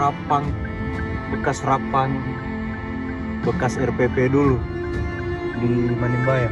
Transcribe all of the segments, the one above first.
rapang, bekas rapan, bekas RPP dulu di Manimbaya.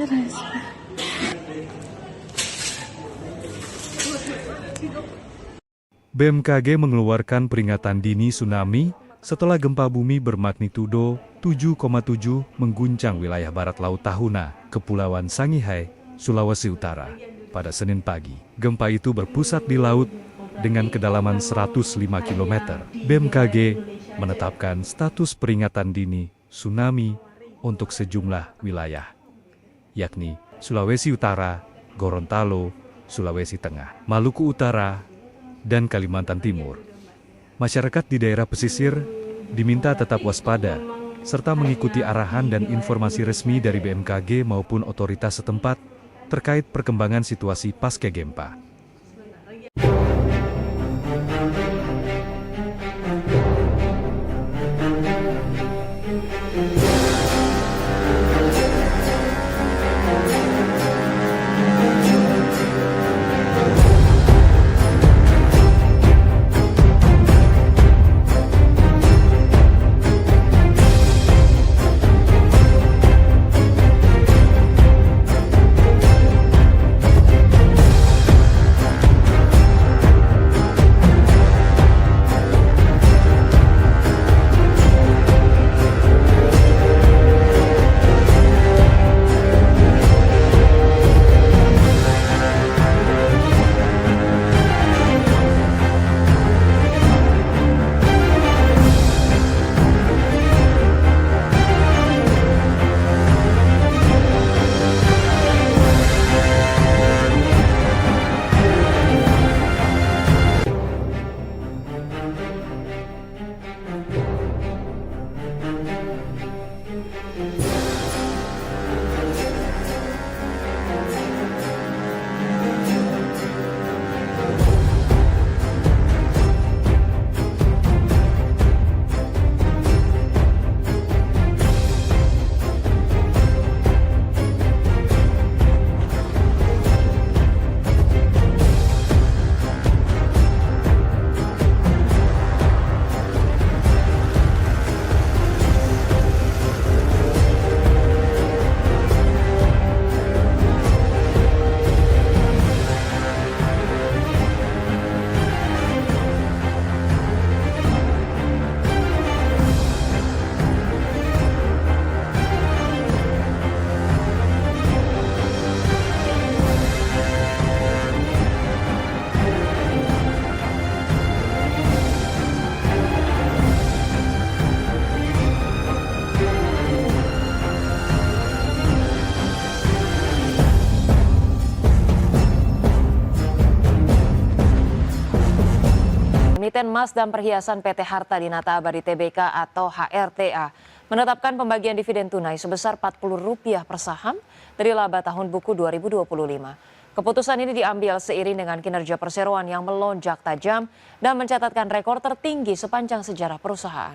Dari BMKG mengeluarkan peringatan dini tsunami setelah gempa bumi bermagnitudo 7,7 mengguncang wilayah barat Laut Tahuna, Kepulauan Sangihe, Sulawesi Utara, pada Senin pagi. Gempa itu berpusat di laut dengan kedalaman 105 km. BMKG menetapkan status peringatan dini tsunami untuk sejumlah wilayah, yakni Sulawesi Utara, Gorontalo, Sulawesi Tengah, Maluku Utara, dan Kalimantan Timur. Masyarakat di daerah pesisir diminta tetap waspada, serta mengikuti arahan dan informasi resmi dari BMKG maupun otoritas setempat terkait perkembangan situasi pasca gempa. Emiten Emas dan Perhiasan PT Harta Dinata Abadi Tbk atau HRTA menetapkan pembagian dividen tunai sebesar Rp40 per saham dari laba tahun buku 2025. Keputusan ini diambil seiring dengan kinerja perseroan yang melonjak tajam dan mencatatkan rekor tertinggi sepanjang sejarah perusahaan.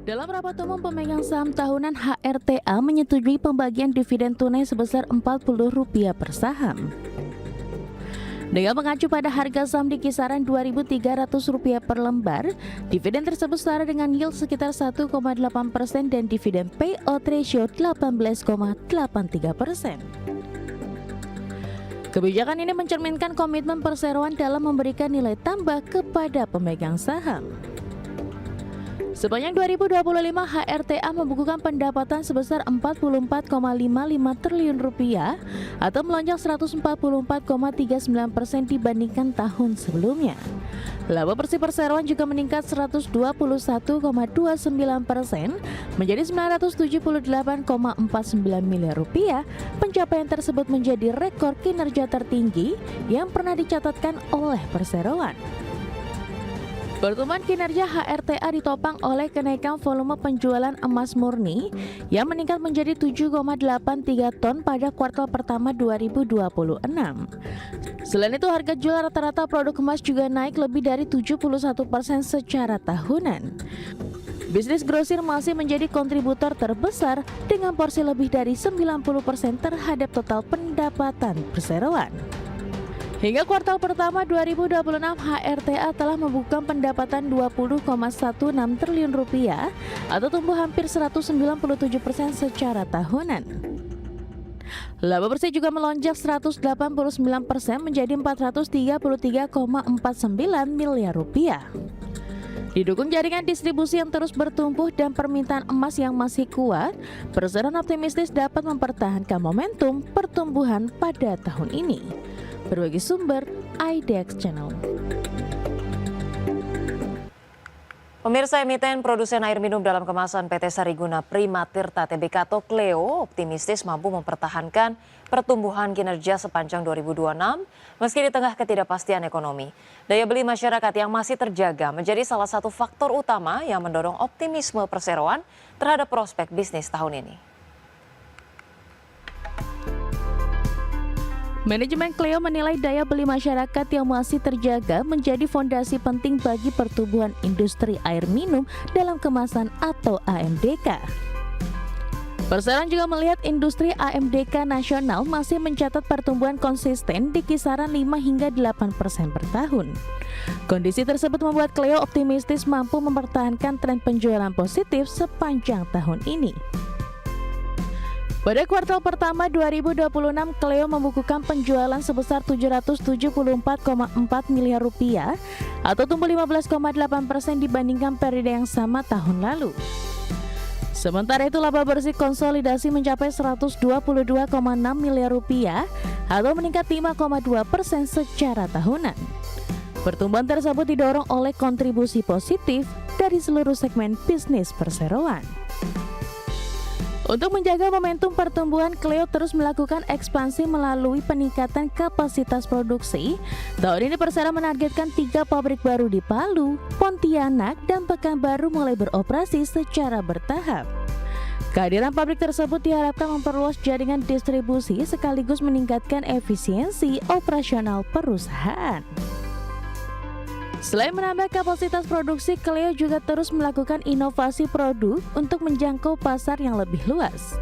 Dalam rapat umum pemegang saham tahunan, HRTA menyetujui pembagian dividen tunai sebesar Rp40 per saham. Dengan mengacu pada harga saham di kisaran Rp2.300 per lembar, dividen tersebut setara dengan yield sekitar 1,8% dan dividen payout ratio 18,83%. Kebijakan ini mencerminkan komitmen perseroan dalam memberikan nilai tambah kepada pemegang saham. Sepanjang 2025, HRTA membukukan pendapatan sebesar 44,55 triliun rupiah atau melonjak 144,39% dibandingkan tahun sebelumnya. Laba bersih perseroan juga meningkat 121,29% menjadi 978,49 miliar rupiah. Pencapaian tersebut menjadi rekor kinerja tertinggi yang pernah dicatatkan oleh perseroan. Pertumbuhan kinerja HRTA ditopang oleh kenaikan volume penjualan emas murni yang meningkat menjadi 7,83 ton pada kuartal pertama 2026. Selain itu, harga jual rata-rata produk emas juga naik lebih dari 71% secara tahunan. Bisnis grosir masih menjadi kontributor terbesar dengan porsi lebih dari 90% terhadap total pendapatan perseroan. Hingga kuartal pertama 2026, HRTA telah membukukan pendapatan 20,16 triliun rupiah atau tumbuh hampir 197% secara tahunan. Laba bersih juga melonjak 189% menjadi 433,49 miliar rupiah. Didukung jaringan distribusi yang terus bertumbuh dan permintaan emas yang masih kuat, perseroan optimistis dapat mempertahankan momentum pertumbuhan pada tahun ini. Berbagi sumber, IDX Channel. Pemirsa, emiten produsen air minum dalam kemasan PT Sariguna Prima Tirta Tbk atau Cleo optimistis mampu mempertahankan pertumbuhan kinerja sepanjang 2026 meski di tengah ketidakpastian ekonomi. Daya beli masyarakat yang masih terjaga menjadi salah satu faktor utama yang mendorong optimisme perseroan terhadap prospek bisnis tahun ini. Manajemen Cleo menilai daya beli masyarakat yang masih terjaga menjadi fondasi penting bagi pertumbuhan industri air minum dalam kemasan atau AMDK. Perseroan juga melihat industri AMDK nasional masih mencatat pertumbuhan konsisten di kisaran 5 hingga 8% per tahun. Kondisi tersebut membuat Cleo optimistis mampu mempertahankan tren penjualan positif sepanjang tahun ini. Pada kuartal pertama 2026, Cleo membukukan penjualan sebesar 774,4 miliar rupiah atau tumbuh 15,8% dibandingkan periode yang sama tahun lalu. Sementara itu, laba bersih konsolidasi mencapai 122,6 miliar rupiah atau meningkat 5,2% secara tahunan. Pertumbuhan tersebut didorong oleh kontribusi positif dari seluruh segmen bisnis perseroan. Untuk menjaga momentum pertumbuhan, Cleo terus melakukan ekspansi melalui peningkatan kapasitas produksi. Tahun ini perseroan menargetkan 3 pabrik baru di Palu, Pontianak, dan Pekanbaru mulai beroperasi secara bertahap. Kehadiran pabrik tersebut diharapkan memperluas jaringan distribusi sekaligus meningkatkan efisiensi operasional perusahaan. Selain menambah kapasitas produksi, Cleo juga terus melakukan inovasi produk untuk menjangkau pasar yang lebih luas.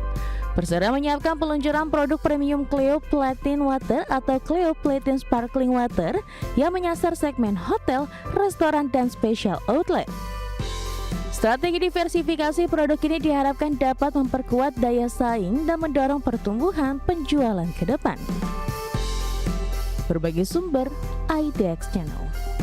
Perseroan menyiapkan peluncuran produk premium Cleo Platin Water atau Cleo Platin Sparkling Water yang menyasar segmen hotel, restoran, dan special outlet. Strategi diversifikasi produk ini diharapkan dapat memperkuat daya saing dan mendorong pertumbuhan penjualan ke depan. Berbagai sumber, IDX Channel.